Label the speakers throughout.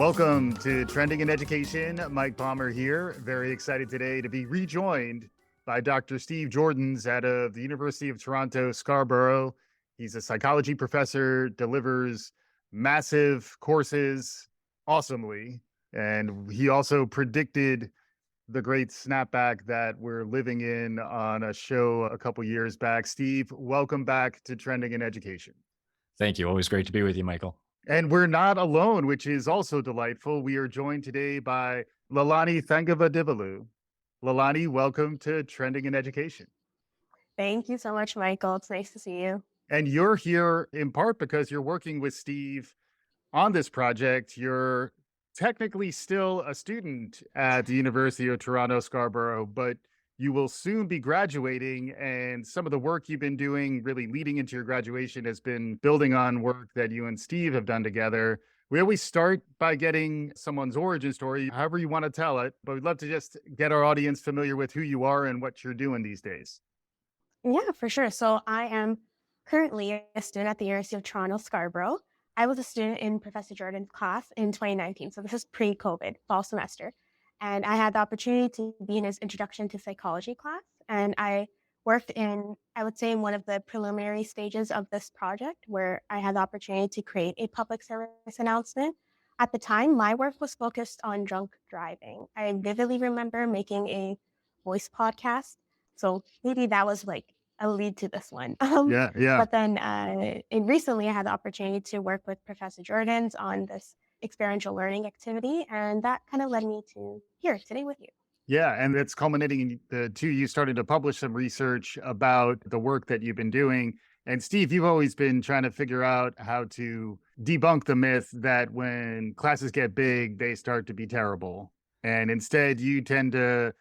Speaker 1: Welcome to Trending in Education. Mike Palmer here. Very excited today to be rejoined by Dr. Steve Joordens out of the University of Toronto, Scarborough. He's a psychology professor, delivers massive courses awesomely, and he also predicted the great snapback that we're living in on a show a couple years back. Steve, welcome back to Trending in Education.
Speaker 2: Thank you. Always great to be with you, Michael.
Speaker 1: And we're not alone, which is also delightful. We are joined today by Lilaani Thangavadivelu. Lilaani, welcome to Trending in Education.
Speaker 3: Thank you so much, Michael. It's nice to see you.
Speaker 1: And you're here in part because you're working with Steve on this project. You're technically still a student at the University of Toronto, Scarborough, but you will soon be graduating, and some of the work you've been doing really leading into your graduation has been building on work that you and Steve have done together. We always start by getting someone's origin story, however you want to tell it, but we'd love to just get our audience familiar with who you are and what you're doing these days.
Speaker 3: Yeah, for sure. So I am currently a student at the University of Toronto, Scarborough. I was a student in Professor Joordens' class in 2019. So this is pre-COVID, fall semester. And I had the opportunity to be in his introduction to psychology class. And I worked in, I would say, in one of the preliminary stages of this project where I had the opportunity to create a public service announcement. At the time, my work was focused on drunk driving. I vividly remember making a voice podcast. So maybe that was like a lead to this one.
Speaker 1: Yeah.
Speaker 3: But then and recently I had the opportunity to work with Professor Joordens on this experiential learning activity. And that kind of led me to here today with you.
Speaker 1: Yeah, and it's culminating in the two you started to publish some research about the work that you've been doing. And Steve, you've always been trying to figure out how to debunk the myth that when classes get big, they start to be terrible. And instead, you tend to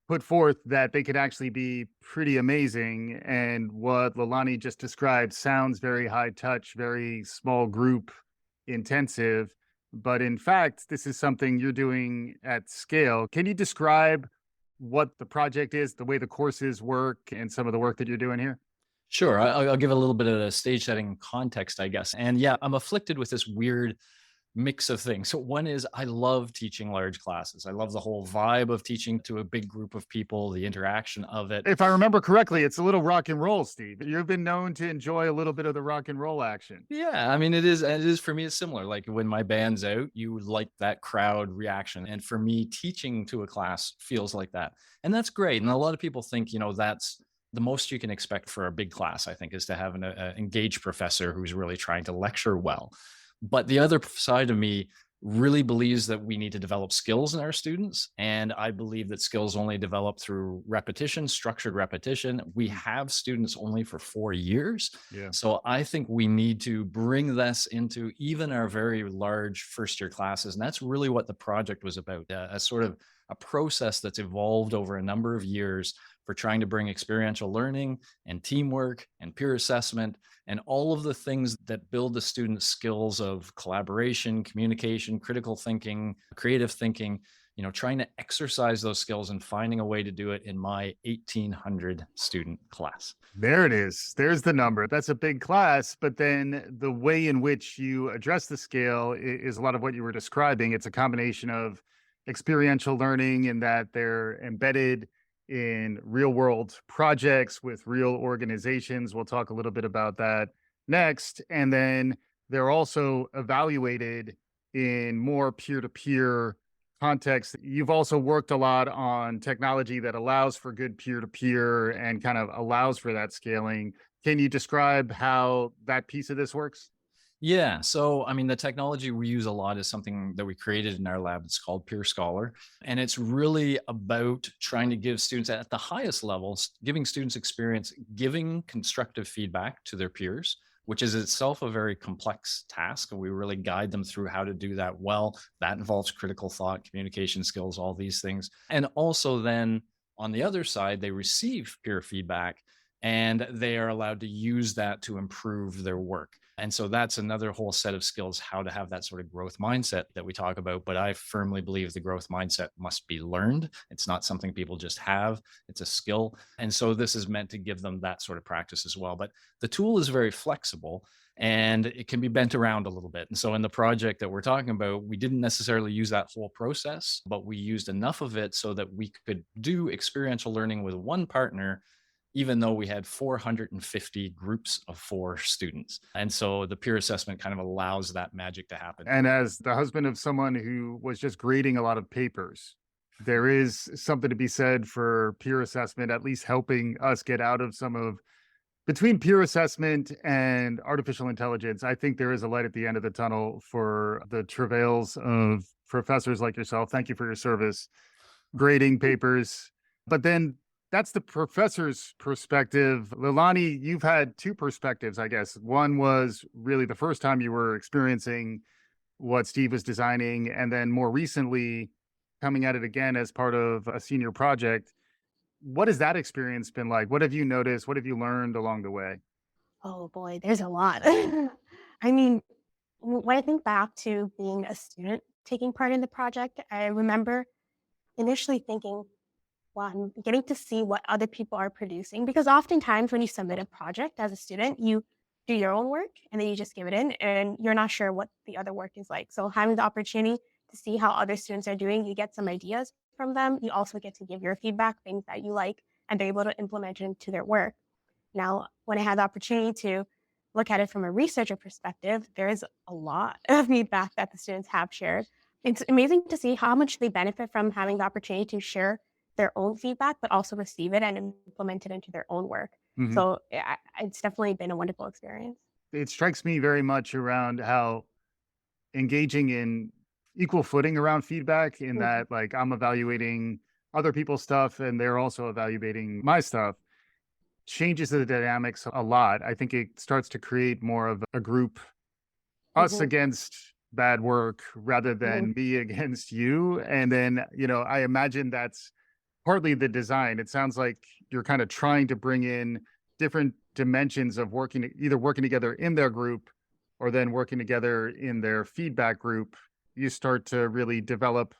Speaker 1: put forth that they could actually be pretty amazing. And what Lilaani just described sounds very high touch, very small group intensive. But in fact, this is something you're doing at scale. Can you describe what the project is, the way the courses work, and some of the work that you're doing here?
Speaker 2: Sure. I'll give a little bit of a stage setting context, I guess. And yeah, I'm afflicted with this weird mix of things. So one is I love teaching large classes. I love the whole vibe of teaching to a big group of people, the interaction of it.
Speaker 1: If I remember correctly, it's a little rock and roll, Steve. You've been known to enjoy a little bit of the rock and roll action.
Speaker 2: Yeah, I mean, it is for me, it's similar. Like when my band's out, you like that crowd reaction. And for me, teaching to a class feels like that. And that's great. And a lot of people think, that's the most you can expect for a big class, I think, is to have an engaged professor who's really trying to lecture well. But the other side of me really believes that we need to develop skills in our students. And I believe that skills only develop through repetition, structured repetition. We have students only for 4 years.
Speaker 1: Yeah.
Speaker 2: So I think we need to bring this into even our very large first year classes. And that's really what the project was about, a sort of a process that's evolved over a number of years for trying to bring experiential learning and teamwork and peer assessment and all of the things that build the students' skills of collaboration, communication, critical thinking, creative thinking, trying to exercise those skills and finding a way to do it in my 1,800 student class.
Speaker 1: There it is. There's the number. That's a big class, but then the way in which you address the scale is a lot of what you were describing. It's a combination of experiential learning in that they're embedded in real world projects with real organizations. We'll talk a little bit about that next. And then they're also evaluated in more peer-to-peer context. You've also worked a lot on technology that allows for good peer-to-peer and kind of allows for that scaling. Can you describe how that piece of this works?
Speaker 2: Yeah. So, I mean, the technology we use a lot is something that we created in our lab. It's called Peer Scholar. And it's really about trying to give students at the highest levels, giving students experience, giving constructive feedback to their peers, which is itself a very complex task. And we really guide them through how to do that well. That involves critical thought, communication skills, all these things. And also then on the other side, they receive peer feedback and they are allowed to use that to improve their work. And so that's another whole set of skills, how to have that sort of growth mindset that we talk about. But I firmly believe the growth mindset must be learned. It's not something people just have, it's a skill. And so this is meant to give them that sort of practice as well. But the tool is very flexible. and it can be bent around a little bit. And so in the project that we're talking about, we didn't necessarily use that whole process, but we used enough of it so that we could do experiential learning with one partner, even though we had 450 groups of 4 students. And so the peer assessment kind of allows that magic to happen.
Speaker 1: And as the husband of someone who was just grading a lot of papers, there is something to be said for peer assessment, at least helping us get out of some of between peer assessment and artificial intelligence. I think there is a light at the end of the tunnel for the travails of professors like yourself. Thank you for your service, grading papers. But then that's the professor's perspective. Lilaani, you've had two perspectives, I guess. One was really the first time you were experiencing what Steve was designing, and then more recently coming at it again as part of a senior project. What has that experience been like? What have you noticed? What have you learned along the way?
Speaker 3: Oh boy, there's a lot. I mean, when I think back to being a student taking part in the project, I remember initially thinking, wow, I'm getting to see what other people are producing. Because oftentimes when you submit a project as a student, you do your own work and then you just give it in and you're not sure what the other work is like. So having the opportunity to see how other students are doing, you get some ideas from them. You also get to give your feedback, things that you like, and they're able to implement it into their work. Now, when I had the opportunity to look at it from a researcher perspective, there is a lot of feedback that the students have shared. It's amazing to see how much they benefit from having the opportunity to share their own feedback, but also receive it and implement it into their own work.
Speaker 1: Mhm.
Speaker 3: So it's definitely been a wonderful experience.
Speaker 1: It strikes me very much around how engaging in equal footing around feedback, in
Speaker 3: Mhm.
Speaker 1: that, like, I'm evaluating other people's stuff and they're also evaluating my stuff, changes the dynamics a lot. I think it starts to create more of a group, us
Speaker 3: Mhm.
Speaker 1: against bad work rather
Speaker 3: Mhm.
Speaker 1: than me against you. And then, I imagine that's partly the design. It sounds like you're kind of trying to bring in different dimensions of either working together in their group or then working together in their feedback group. You start to really develop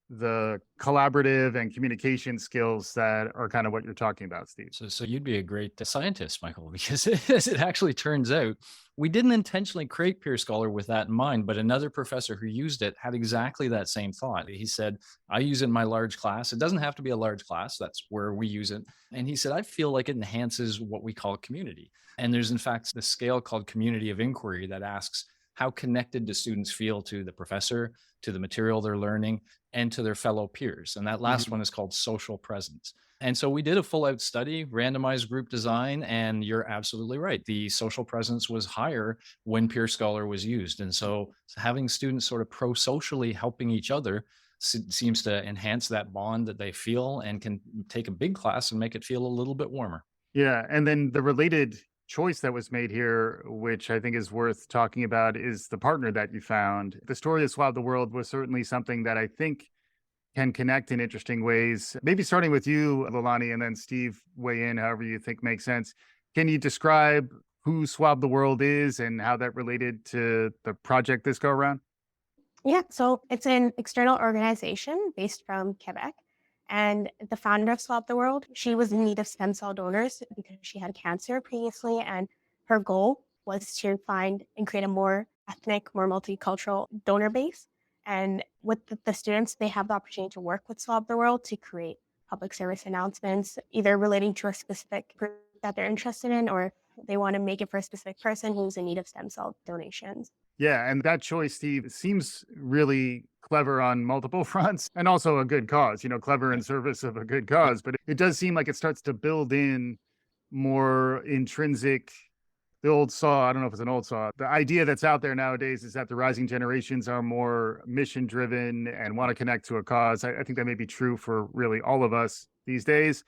Speaker 1: the collaborative and communication skills that are kind of what you're talking about, Steve.
Speaker 2: So you'd be a great scientist, Michael, because as it actually turns out, we didn't intentionally create Peer Scholar with that in mind, but another professor who used it had exactly that same thought. He said, I use it in my large class. It doesn't have to be a large class. That's where we use it. And he said, I feel like it enhances what we call community. And there's in fact the scale called community of inquiry that asks, how connected do students feel to the professor, to the material they're learning, and to their fellow peers? And that last
Speaker 1: Mhm.
Speaker 2: one is called social presence. And so we did a full out study, randomized group design, and you're absolutely right. The social presence was higher when Peer Scholar was used. And so having students sort of pro socially helping each other seems to enhance that bond that they feel and can take a big class and make it feel a little bit warmer.
Speaker 1: Yeah. And then the related choice that was made here, which I think is worth talking about, is the partner that you found. The story of Swab the World was certainly something that I think can connect in interesting ways. Maybe starting with you, Lilani, and then Steve, weigh in however you think makes sense. Can you describe who Swab the World is and how that related to the project this go around?
Speaker 3: Yeah, so it's an external organization based from Quebec. And the founder of Swap the World, she was in need of stem cell donors because she had cancer previously. And her goal was to find and create a more ethnic, more multicultural donor base. And with the students, they have the opportunity to work with Swap the World to create public service announcements, either relating to a specific group that they're interested in, or they want to make it for a specific person who's in need of stem cell donations.
Speaker 1: Yeah, and that choice, Steve, seems really clever on multiple fronts and also a good cause, clever in service of a good cause. But it does seem like it starts to build in more intrinsic, the old saw. I don't know if it's an old saw. The idea that's out there nowadays is that the rising generations are more mission driven and want to connect to a cause. I think that may be true for really all of us these days.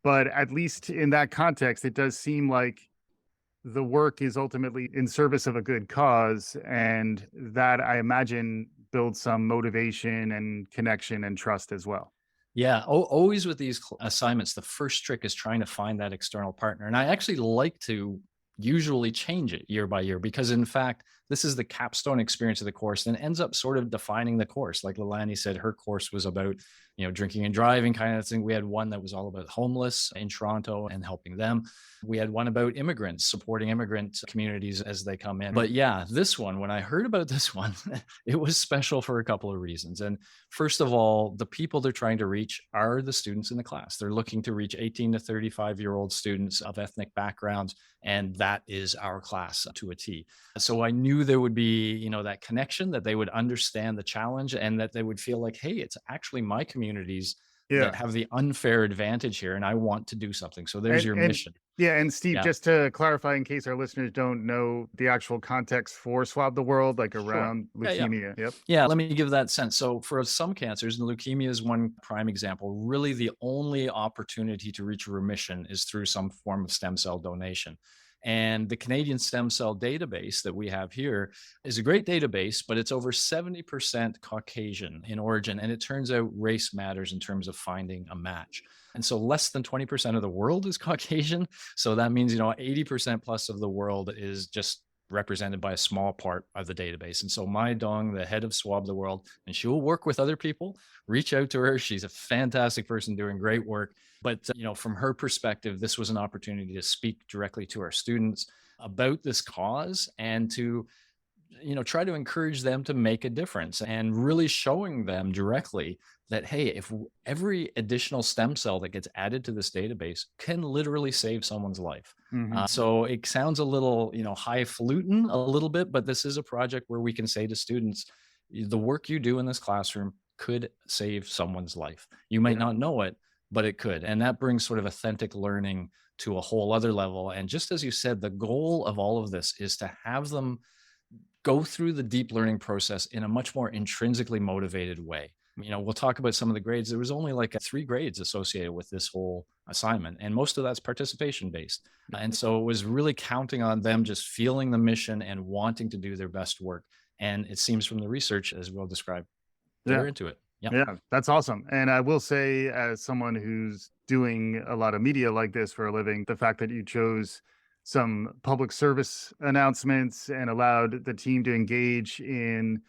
Speaker 1: But at least in that context, it does seem like the work is ultimately in service of a good cause. And that, I imagine, builds some motivation and connection and trust as well.
Speaker 2: Yeah, always with these assignments, the first trick is trying to find that external partner. And I actually like to usually change it year by year because, in fact, this is the capstone experience of the course, and ends up sort of defining the course. Like Lilaani said, her course was about, drinking and driving kind of thing. We had one that was all about homeless in Toronto and helping them. We had one about immigrants, supporting immigrant communities as they come in. But yeah, this one, when I heard about this one, it was special for a couple of reasons. And first of all, the people they're trying to reach are the students in the class. They're looking to reach 18 to 35-year-old students of ethnic backgrounds. And that is our class to a T. So I knew there would be, that connection, that they would understand the challenge and that they would feel like, hey, it's actually my communities that have the unfair advantage here, and I want to do something. So there's your mission.
Speaker 1: Yeah. And Steve,
Speaker 2: Yeah.
Speaker 1: just to clarify, in case our listeners don't know the actual context for Swab the World, like around leukemia. Yep.
Speaker 2: Yeah, let me give that sense. So for some cancers, and leukemia is one prime example, really the only opportunity to reach remission is through some form of stem cell donation. And the Canadian stem cell database that we have here is a great database, but it's over 70% Caucasian in origin. And it turns out race matters in terms of finding a match. And so less than 20% of the world is Caucasian. So that means, 80% plus of the world is just represented by a small part of the database. And so Mai Dong, the head of Swab the World, and she will work with other people, reach out to her. She's a fantastic person doing great work. But, from her perspective, this was an opportunity to speak directly to our students about this cause and to, try to encourage them to make a difference, and really showing them directly that, hey, if every additional stem cell that gets added to this database can literally save someone's life. So it sounds a little, highfalutin a little bit, but this is a project where we can say to students, the work you do in this classroom could save someone's life. You might not know it, but it could. And that brings sort of authentic learning to a whole other level. And just as you said, the goal of all of this is to have them go through the deep learning process in a much more intrinsically motivated way. We'll talk about some of the grades. There was only like 3 grades associated with this whole assignment, and most of that's participation based. And so it was really counting on them just feeling the mission and wanting to do their best work. And it seems from the research, as we'll describe, they're into it.
Speaker 1: Yeah, that's awesome. And I will say, as someone who's doing a lot of media like this for a living, the fact that you chose some public service announcements and allowed the team to engage in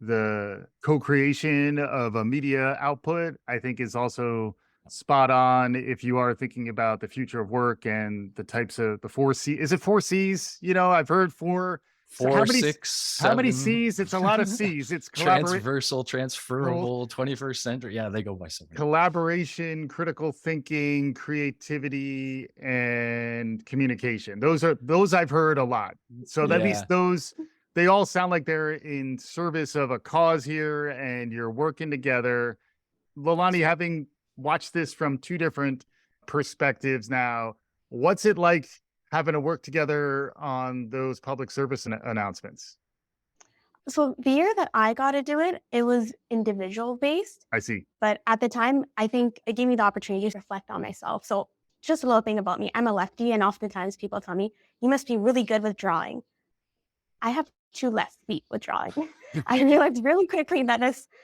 Speaker 1: the co-creation of a media output, I think is also spot on if you are thinking about the future of work and the types of the 4 C. Is it 4 C's? I've heard 4. So
Speaker 2: 4, 6,
Speaker 1: how many
Speaker 2: 7.
Speaker 1: C's? It's a lot of C's. It's
Speaker 2: Transversal, transferable, 21st century. Yeah, they go by so many.
Speaker 1: Collaboration, critical thinking, creativity, and communication. Those I've heard a lot. So at least those, they all sound like they're in service of a cause here, and you're working together. Lilaani, having watched this from 2 different perspectives now, what's it like having to work together on those public service announcements?
Speaker 3: So the year that I got to do it, it was individual based.
Speaker 1: I see.
Speaker 3: But at the time, I think it gave me the opportunity to reflect on myself. So just a little thing about me, I'm a lefty, and oftentimes people tell me, you must be really good with drawing. I have 2 left feet with drawing. I realized really quickly that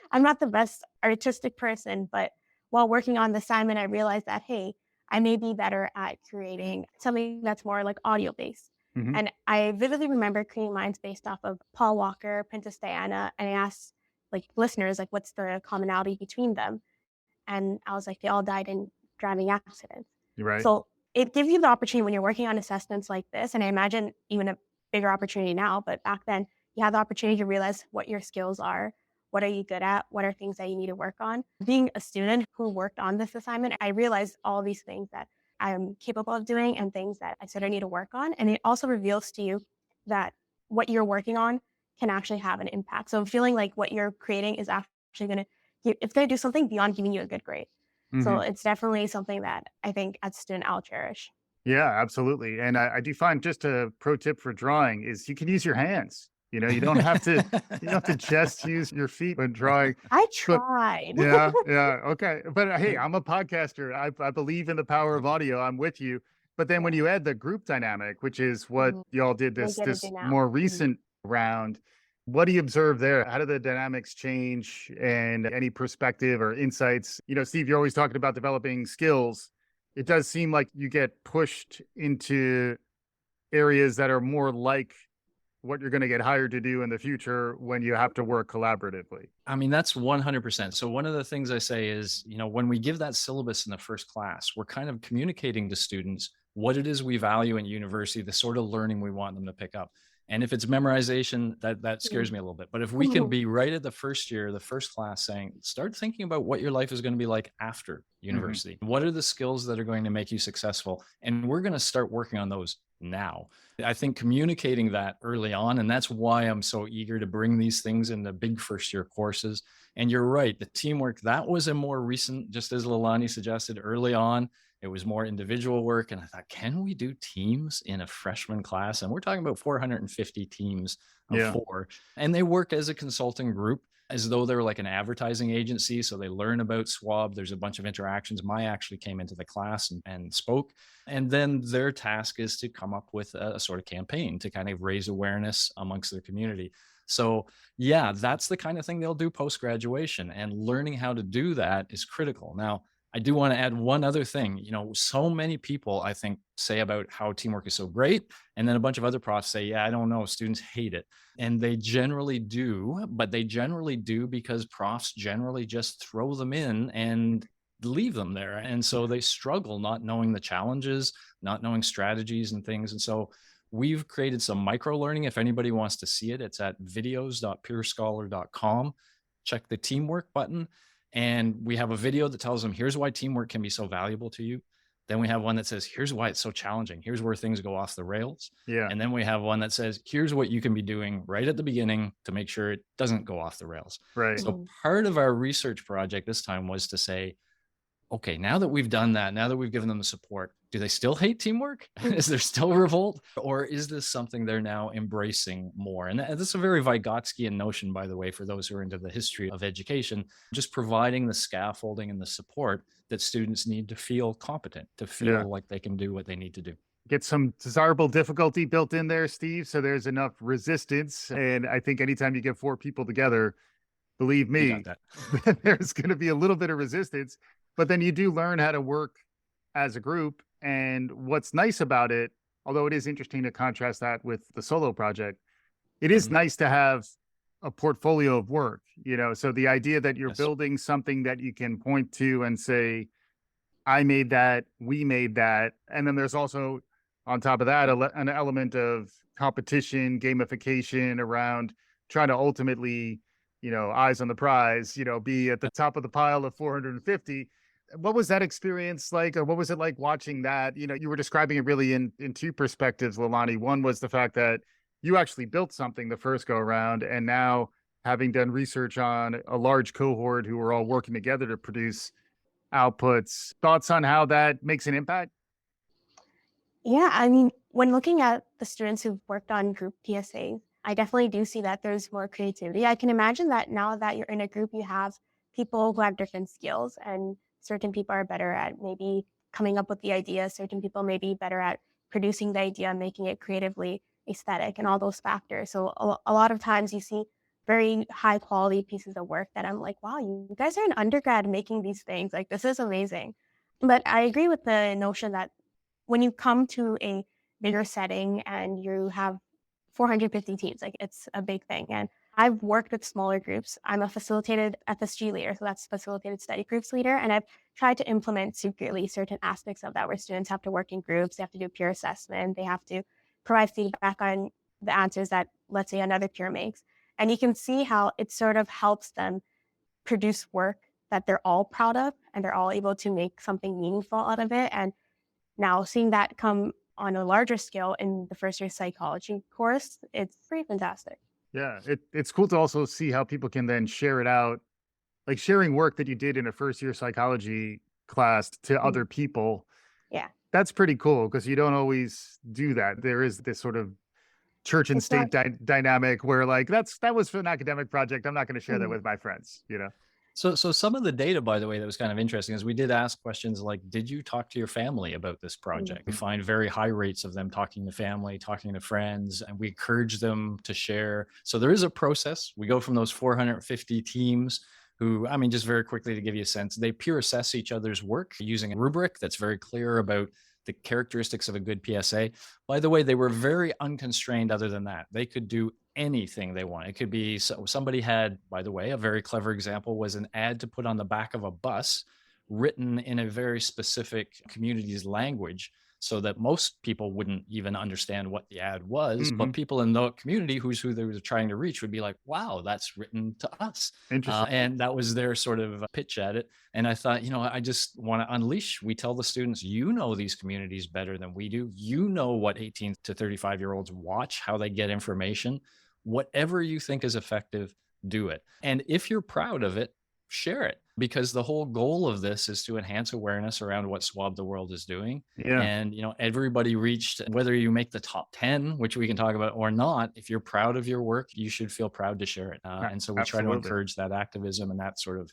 Speaker 3: I'm not the best artistic person, but while working on the assignment, I realized that, hey, I may be better at creating something that's more like audio based. And I vividly remember creating mine based off of Paul Walker, Princess Diana, and I asked like listeners, like, what's the commonality between them? And I was like, they all died in driving accidents.
Speaker 1: You're right.
Speaker 3: So it gives you the opportunity when you're working on assessments like this, and I imagine even a bigger opportunity now, but back then you have the opportunity to realize what your skills are. What are you good at? What are things that you need to work on? Being a student who worked on this assignment, I realized all these things that I'm capable of doing and things that I said I need to work on. And it also reveals to you that what you're working on can actually have an impact. So feeling like what you're creating is actually it's going to do something beyond giving you a good grade. So it's definitely something that I think as a student I'll cherish.
Speaker 1: Yeah, absolutely. And I do find, just a pro tip for drawing is you can use your hands. You don't have to just use your feet when drawing.
Speaker 3: I tried.
Speaker 1: Yeah. Okay. But hey, I'm a podcaster. I believe in the power of audio. I'm with you. But then when you add the group dynamic, which is what y'all did this more recent round, what do you observe there? How do the dynamics change, and any perspective or insights? Steve, you're always talking about developing skills. It does seem like you get pushed into areas that are more like what you're going to get hired to do in the future when you have to work collaboratively.
Speaker 2: I mean, that's 100%. So one of the things I say is, when we give that syllabus in the first class, we're kind of communicating to students what it is we value in university, the sort of learning we want them to pick up. And if it's memorization, that scares me a little bit. But if we can be right at the first year, the first class saying, start thinking about what your life is going to be like after university. What are the skills that are going to make you successful? And we're going to start working on those now. I think communicating that early on, and that's why I'm so eager to bring these things into big first year courses. And you're right, the teamwork, that was a more recent, just as Lilaani suggested early on, it was more individual work. And I thought, can we do teams in a freshman class? And we're talking about 450 teams of four. And they work as a consulting group as though they're like an advertising agency. So they learn about SWAB. There's a bunch of interactions. Maya actually came into the class and spoke. And then their task is to come up with a sort of campaign to kind of raise awareness amongst their community. So yeah, that's the kind of thing they'll do post-graduation, and learning how to do that is critical. Now, I do want to add one other thing. So many people, I think, say about how teamwork is so great. And then a bunch of other profs say, yeah, I don't know, students hate it. And they generally do, but they generally do because profs generally just throw them in and leave them there. And so they struggle not knowing the challenges, not knowing strategies and things. And so we've created some micro learning. If anybody wants to see it, it's at videos.peerscholar.com. Check the teamwork button. And we have a video that tells them, here's why teamwork can be so valuable to you. Then we have one that says, here's why it's so challenging. Here's where things go off the rails.
Speaker 1: Yeah.
Speaker 2: And then we have one that says, here's what you can be doing right at the beginning to make sure it doesn't go off the rails.
Speaker 1: Right.
Speaker 2: So part of our research project this time was to say, okay, now that we've done that, now that we've given them the support, do they still hate teamwork? Is there still revolt? Or is this something they're now embracing more? And this is a very Vygotskian notion, by the way, for those who are into the history of education, just providing the scaffolding and the support that students need to feel competent, to feel like they can do what they need to do.
Speaker 1: Get some desirable difficulty built in there, Steve, so there's enough resistance. And I think anytime you get four people together, believe me, there's going to be a little bit of resistance. But then you do learn how to work as a group. And what's nice about it, although it is interesting to contrast that with the solo project, it is nice to have a portfolio of work, so the idea that you're building something that you can point to and say, I made that, we made that. And then there's also, on top of that, an element of competition, gamification around trying to ultimately, eyes on the prize, be at the top of the pile of 450. What was that experience like? Or what was it like watching that? You were describing it really in two perspectives, Lilaani. One was the fact that you actually built something the first go around, and now having done research on a large cohort who were all working together to produce outputs. Thoughts on how that makes an impact?
Speaker 3: Yeah, I mean, when looking at the students who've worked on group PSAs, I definitely do see that there's more creativity. I can imagine that now that you're in a group, you have people who have different skills, and certain people are better at maybe coming up with the idea. Certain people may be better at producing the idea, making it creatively aesthetic, and all those factors. So a lot of times you see very high quality pieces of work that I'm like, wow, you guys are an undergrad making these things. Like, this is amazing. But I agree with the notion that when you come to a bigger setting and you have 450 teams, like, it's a big thing. And I've worked with smaller groups. I'm a facilitated FSG leader, so that's facilitated study groups leader. And I've tried to implement secretly certain aspects of that, where students have to work in groups, they have to do peer assessment, they have to provide feedback on the answers that, let's say, another peer makes. And you can see how it sort of helps them produce work that they're all proud of, and they're all able to make something meaningful out of it. And now seeing that come on a larger scale in the first year psychology course, it's pretty fantastic.
Speaker 1: Yeah, it's cool to also see how people can then share it out, like sharing work that you did in a first year psychology class to other people.
Speaker 3: Yeah.
Speaker 1: That's pretty cool, because you don't always do that. There is this sort of church and state dynamic where, like, that was for an academic project. I'm not going to share that with my friends,
Speaker 2: So some of the data, by the way, that was kind of interesting is we did ask questions like, did you talk to your family about this project? We find very high rates of them talking to family, talking to friends, and we encourage them to share. So there is a process. We go from those 450 teams who, just very quickly to give you a sense, they peer assess each other's work using a rubric that's very clear about the characteristics of a good PSA. By the way, they were very unconstrained other than that. They could do anything they want. It could be, so somebody had, by the way, a very clever example was an ad to put on the back of a bus written in a very specific community's language so that most people wouldn't even understand what the ad was.
Speaker 1: Hmm.
Speaker 2: But people in the community who they were trying to reach would be like, wow, that's written to us.
Speaker 1: Interesting.
Speaker 2: And that was their sort of pitch at it. And I thought, I just want to unleash. We tell the students, these communities better than we do. You know what 18 to 35-year-olds watch, how they get information. Whatever you think is effective, do it. And if you're proud of it, share it, because the whole goal of this is to enhance awareness around what Swab the World is doing.
Speaker 1: Yeah.
Speaker 2: And, everybody reached, whether you make the top 10, which we can talk about, or not, if you're proud of your work, you should feel proud to share it. And so we try to
Speaker 1: Absolutely.
Speaker 2: encourage that activism and that sort of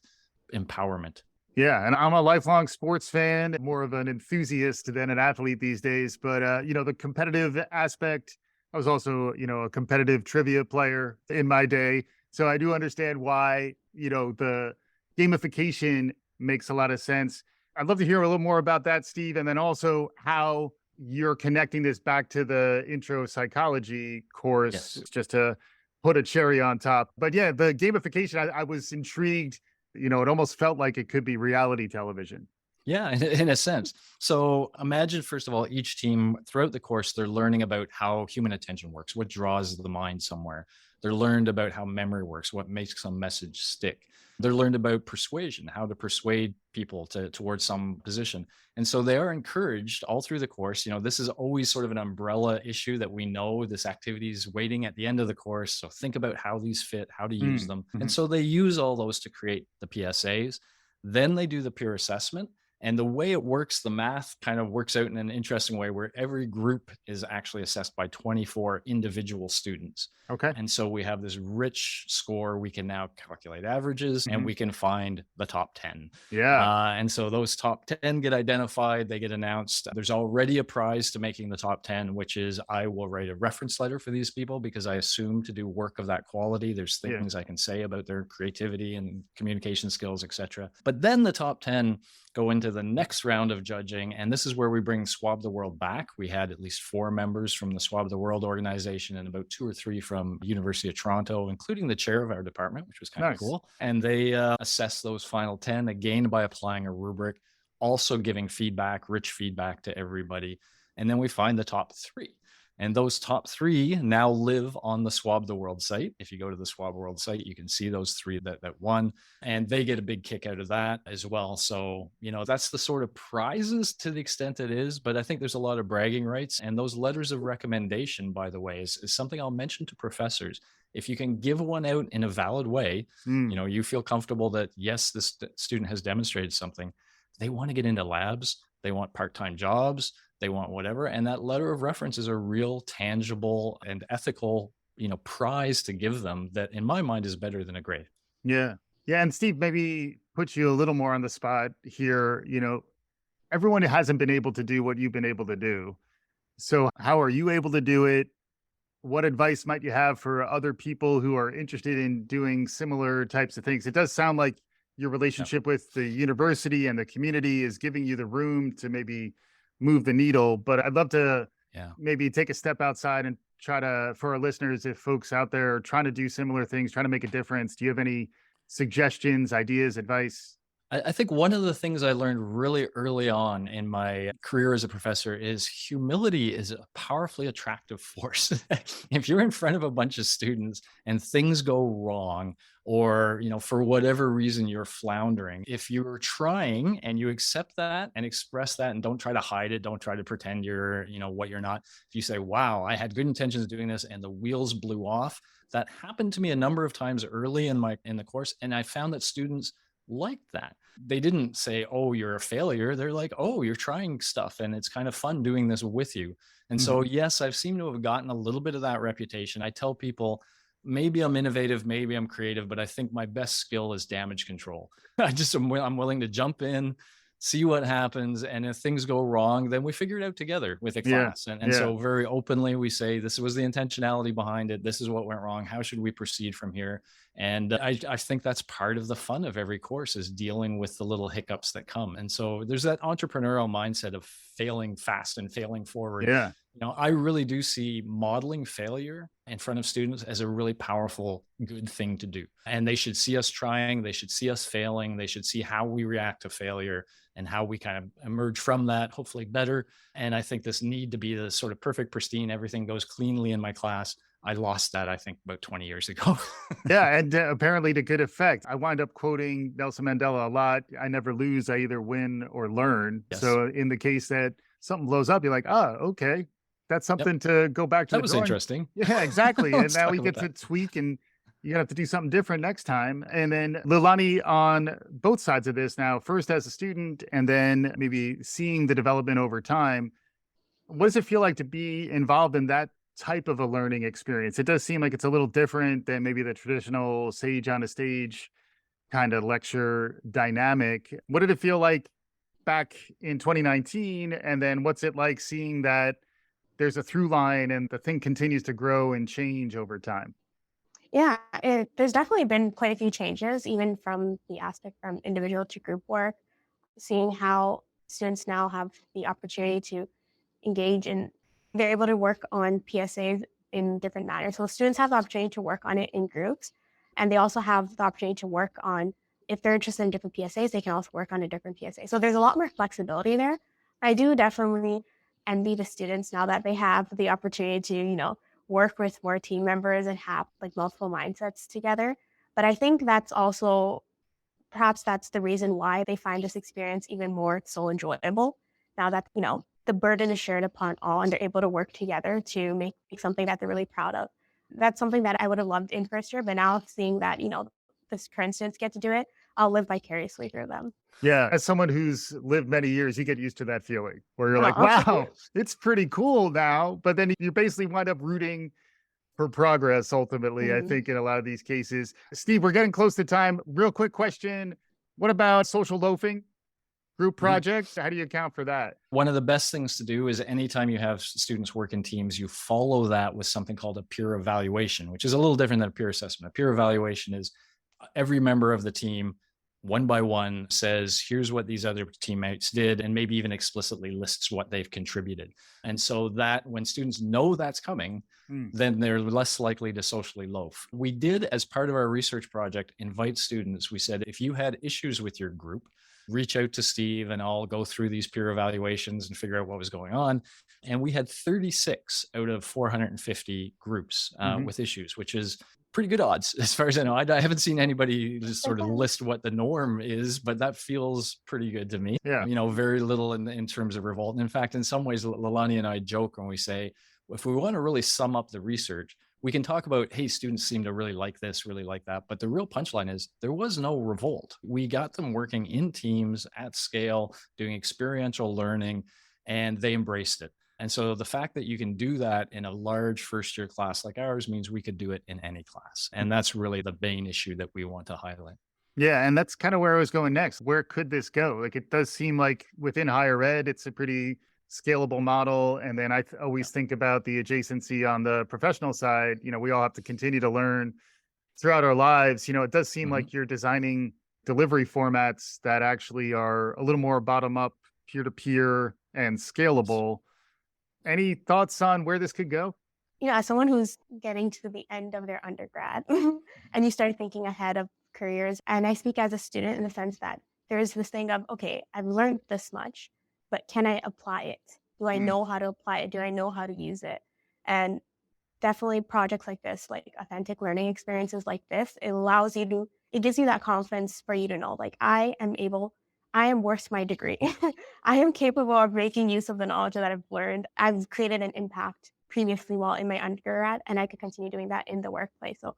Speaker 2: empowerment.
Speaker 1: Yeah, and I'm a lifelong sports fan, more of an enthusiast than an athlete these days. But the competitive aspect, I was also, a competitive trivia player in my day. So I do understand why, the gamification makes a lot of sense. I'd love to hear a little more about that, Steve, and then also how you're connecting this back to the intro psychology course,
Speaker 2: Yes.
Speaker 1: just to put a cherry on top. But yeah, the gamification, I was intrigued. It almost felt like it could be reality television.
Speaker 2: Yeah, in a sense. So imagine, first of all, each team throughout the course, they're learning about how human attention works, what draws the mind somewhere. They're learned about how memory works, what makes some message stick. They're learned about persuasion, how to persuade people towards some position. And so they are encouraged all through the course. This is always sort of an umbrella issue that we know this activity is waiting at the end of the course. So think about how these fit, how to use them.
Speaker 1: Mm-hmm.
Speaker 2: And so they use all those to create the PSAs. Then they do the peer assessment. And the way it works, the math kind of works out in an interesting way where every group is actually assessed by 24 individual students.
Speaker 1: Okay.
Speaker 2: And so we have this rich score. We can now calculate averages and we can find the top 10.
Speaker 1: Yeah.
Speaker 2: And so those top 10 get identified, they get announced. There's already a prize to making the top 10, which is I will write a reference letter for these people because I assume to do work of that quality. There's things I can say about their creativity and communication skills, etc. But then the top 10 go into the next round of judging. And this is where we bring Swab the World back. We had at least 4 members from the Swab the World organization and about 2 or 3 from University of Toronto, including the chair of our department, which was kind of cool. And they assess those final 10, again, by applying a rubric, also giving feedback, rich feedback to everybody. And then we find the top 3. And those top 3 now live on the Swab the World site. If you go to the Swab World site, you can see those 3 that won, and they get a big kick out of that as well. So, that's the sort of prizes to the extent it is, but I think there's a lot of bragging rights. And those letters of recommendation, by the way, is something I'll mention to professors. If you can give one out in a valid way, you feel comfortable that, yes, this student has demonstrated something. They want to get into labs. They want part-time jobs. They want whatever. And that letter of reference is a real tangible and ethical, prize to give them that in my mind is better than a grade.
Speaker 1: Yeah. Yeah. And Steve, maybe put you a little more on the spot here. Everyone hasn't been able to do what you've been able to do. So how are you able to do it? What advice might you have for other people who are interested in doing similar types of things? It does sound like your relationship with the university and the community is giving you the room to maybe move the needle, but I'd love to maybe take a step outside and try to, for our listeners, if folks out there are trying to do similar things, trying to make a difference, do you have any suggestions, ideas, advice?
Speaker 2: I think one of the things I learned really early on in my career as a professor is humility is a powerfully attractive force. If you're in front of a bunch of students and things go wrong, or, for whatever reason you're floundering, if you're trying and you accept that and express that and don't try to hide it, don't try to pretend you're, what you're not. If you say, wow, I had good intentions doing this and the wheels blew off. That happened to me a number of times early in the course. And I found that students liked that. They didn't say, oh, you're a failure. They're like, oh, you're trying stuff and it's kind of fun doing this with you. And so, yes, I've seemed to have gotten a little bit of that reputation. I tell people, maybe I'm innovative, maybe I'm creative, but I think my best skill is damage control. I'm willing to jump in, see what happens. And if things go wrong, then we figure it out together with a class. And so very openly we say, this was the intentionality behind it. This is what went wrong. How should we proceed from here? And I think that's part of the fun of every course, is dealing with the little hiccups that come. And so there's that entrepreneurial mindset of failing fast and failing forward.
Speaker 1: Yeah.
Speaker 2: I really do see modeling failure in front of students as a really powerful, good thing to do. And they should see us trying, they should see us failing, they should see how we react to failure and how we kind of emerge from that, hopefully better. And I think this need to be the sort of perfect, pristine, everything goes cleanly in my class. I lost that, I think, about 20 years ago.
Speaker 1: Yeah, and apparently to good effect. I wind up quoting Nelson Mandela a lot. I never lose, I either win or learn.
Speaker 2: Yes.
Speaker 1: So in the case that something blows up, you're like, oh, okay, that's
Speaker 2: Yep.
Speaker 1: something to go back to
Speaker 2: That
Speaker 1: the
Speaker 2: was
Speaker 1: drawing.
Speaker 2: interesting.
Speaker 1: Yeah, exactly. And
Speaker 2: Let's
Speaker 1: now
Speaker 2: talk
Speaker 1: we
Speaker 2: about
Speaker 1: get to
Speaker 2: that.
Speaker 1: tweak, and you're gonna have to do something different next time. And then Lilaani, on both sides of this now, first as a student and then maybe seeing the development over time, what does it feel like to be involved in that type of a learning experience? It does seem like it's a little different than maybe the traditional sage on a stage kind of lecture dynamic. What did it feel like back in 2019? And then what's it like seeing that there's a through line and the thing continues to grow and change over time?
Speaker 3: Yeah, there's definitely been quite a few changes, even from the aspect from individual to group work, seeing how students now have the opportunity to engage in, they're able to work on PSAs in different manners. So students have the opportunity to work on it in groups, and they also have the opportunity to work on, if they're interested in different PSAs, they can also work on a different PSA. So there's a lot more flexibility there. I do definitely envy the students now that they have the opportunity to, work with more team members and have like multiple mindsets together. But I think that's also, perhaps that's the reason why they find this experience even more so enjoyable. Now that, the burden is shared upon all and they're able to work together to make something that they're really proud of. That's something that I would have loved in first year, but now seeing that, this current students get to do it, I'll live vicariously through them.
Speaker 1: Yeah, as someone who's lived many years, you get used to that feeling where you're like,
Speaker 3: Aw.
Speaker 1: wow, it's pretty cool now. But then you basically wind up rooting for progress ultimately, I
Speaker 3: Mhm.
Speaker 1: think, in a lot of these cases. Steve, we're getting close to time. Real quick question. What about social loafing, group
Speaker 2: Mhm.
Speaker 1: projects? How do you account for that?
Speaker 2: One of the best things to do is anytime you have students work in teams, you follow that with something called a peer evaluation, which is a little different than a peer assessment. A peer evaluation is every member of the team, one by one, says, here's what these other teammates did, and maybe even explicitly lists what they've contributed. And so that when students know that's coming,
Speaker 1: Mm.
Speaker 2: then they're less likely to socially loaf. We did, as part of our research project, invite students. We said, if you had issues with your group, reach out to Steve and I'll go through these peer evaluations and figure out what was going on. And we had 36 out of 450 groups
Speaker 1: Mhm.
Speaker 2: with issues, which is pretty good odds as far as I know. I haven't seen anybody just sort of
Speaker 3: Okay.
Speaker 2: list what the norm is, but that feels pretty good to me.
Speaker 1: Yeah.
Speaker 2: Very little in terms of revolt. And in fact, in some ways, Lilaani and I joke when we say, if we want to really sum up the research, we can talk about, hey, students seem to really like this, really like that. But the real punchline is there was no revolt. We got them working in teams at scale, doing experiential learning, and they embraced it. And so the fact that you can do that in a large first year class like ours means we could do it in any class. And that's really the main issue that we want to highlight.
Speaker 1: Yeah, and that's kind of where I was going next. Where could this go? Like, it does seem like within higher ed, it's a pretty scalable model. And then
Speaker 2: Yeah.
Speaker 1: always think about the adjacency on the professional side. We all have to continue to learn throughout our lives. It does seem
Speaker 2: Mhm.
Speaker 1: like you're designing delivery formats that actually are a little more bottom up, peer to peer, and
Speaker 2: Yes.
Speaker 1: scalable. Any thoughts on where this could go?
Speaker 3: As someone who's getting to the end of their undergrad and you start thinking ahead of careers, and I speak as a student in the sense that there's this thing of, okay, I've learned this much, but can I apply it? Do I
Speaker 1: Mm.
Speaker 3: know how to apply it? Do I know how to use it? And definitely projects like this, like authentic learning experiences like this, it gives you that confidence for you to know, like, I am worth my degree. I am capable of making use of the knowledge that I've learned. I've created an impact previously while in my undergrad, and I could continue doing that in the workplace. So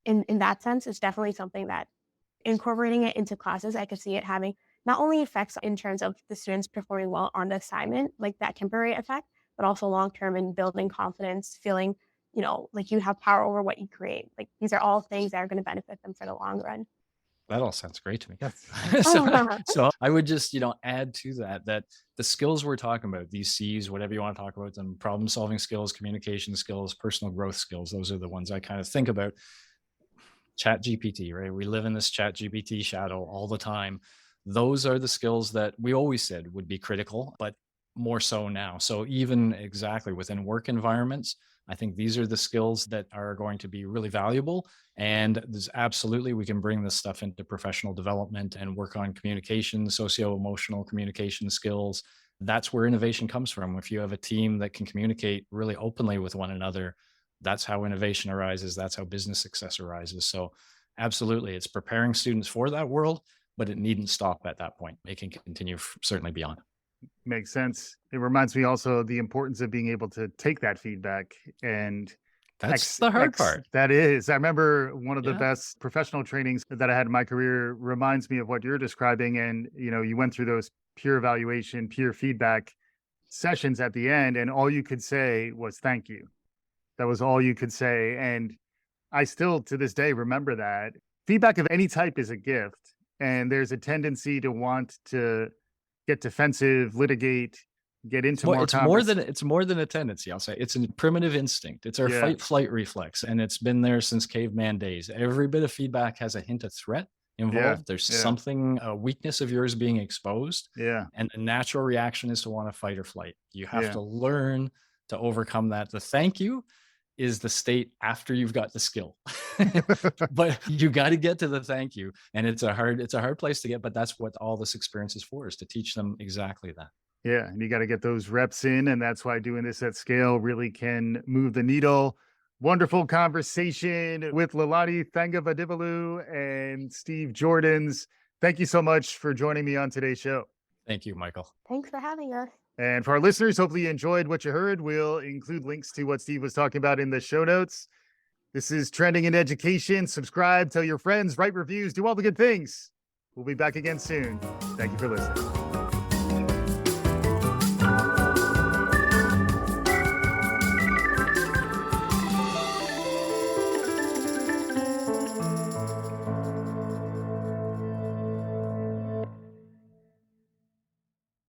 Speaker 3: in that sense, it's definitely something that incorporating it into classes, I could see it having not only effects in terms of the students performing well on the assignment, like that temporary effect, but also long term in building confidence, feeling, like you have power over what you create. Like these are all things that are going to benefit them for the long run.
Speaker 2: That all sounds great to me.
Speaker 1: Yes.
Speaker 2: so, so I would just, add to that, that the skills we're talking about, these C's, whatever you want to talk about them, problem solving skills, communication skills, personal growth skills, those are the ones I kind of think about. Chat GPT, right? We live in this Chat GPT shadow all the time. Those are the skills that we always said would be critical, but more so now. So even exactly within work environments, I think these are the skills that are going to be really valuable. And there's absolutely, we can bring this stuff into professional development and work on communication, socio-emotional communication skills. That's where innovation comes from. If you have a team that can communicate really openly with one another, that's how innovation arises. That's how business success arises. So absolutely, it's preparing students for that world, but it needn't stop at that point. It can continue certainly beyond.
Speaker 1: Makes sense. It reminds me also of the importance of being able to take that feedback and
Speaker 2: That's the hard part.
Speaker 1: that is. I remember one of the
Speaker 2: Yeah.
Speaker 1: best professional trainings that I had in my career reminds me of what you're describing. And, you went through those peer evaluation, peer feedback sessions at the end, and all you could say was thank you. That was all you could say. And I still to this day remember that. Feedback of any type is a gift. And there's a tendency to want to get defensive, litigate, get into more
Speaker 2: It's more than a tendency. I'll say it's a primitive instinct. It's our
Speaker 1: Yeah.
Speaker 2: fight flight reflex, and it's been there since caveman days. Every bit of feedback has a hint of threat involved. There's
Speaker 1: Yeah.
Speaker 2: something, a weakness of yours being exposed,
Speaker 1: Yeah.
Speaker 2: and the natural reaction is to want to fight or flight. You have
Speaker 1: Yeah.
Speaker 2: to learn to overcome that. The thank you is the state after you've got the skill. But you got to get to the thank you, and it's a hard place to get, but that's what all this experience is for, is to teach them exactly that.
Speaker 1: Yeah, and you got to get those reps in, and that's why doing this at scale really can move the needle. Wonderful conversation with Lilaani Thangavadivelu and Steve Joordens. Thank you so much for joining me on today's show.
Speaker 2: Thank you, Michael.
Speaker 3: Thanks for having us.
Speaker 1: And for our listeners, hopefully you enjoyed what you heard. We'll include links to what Steve was talking about in the show notes. This is Trending in Education. Subscribe, tell your friends, write reviews, do all the good things. We'll be back again soon. Thank you for listening.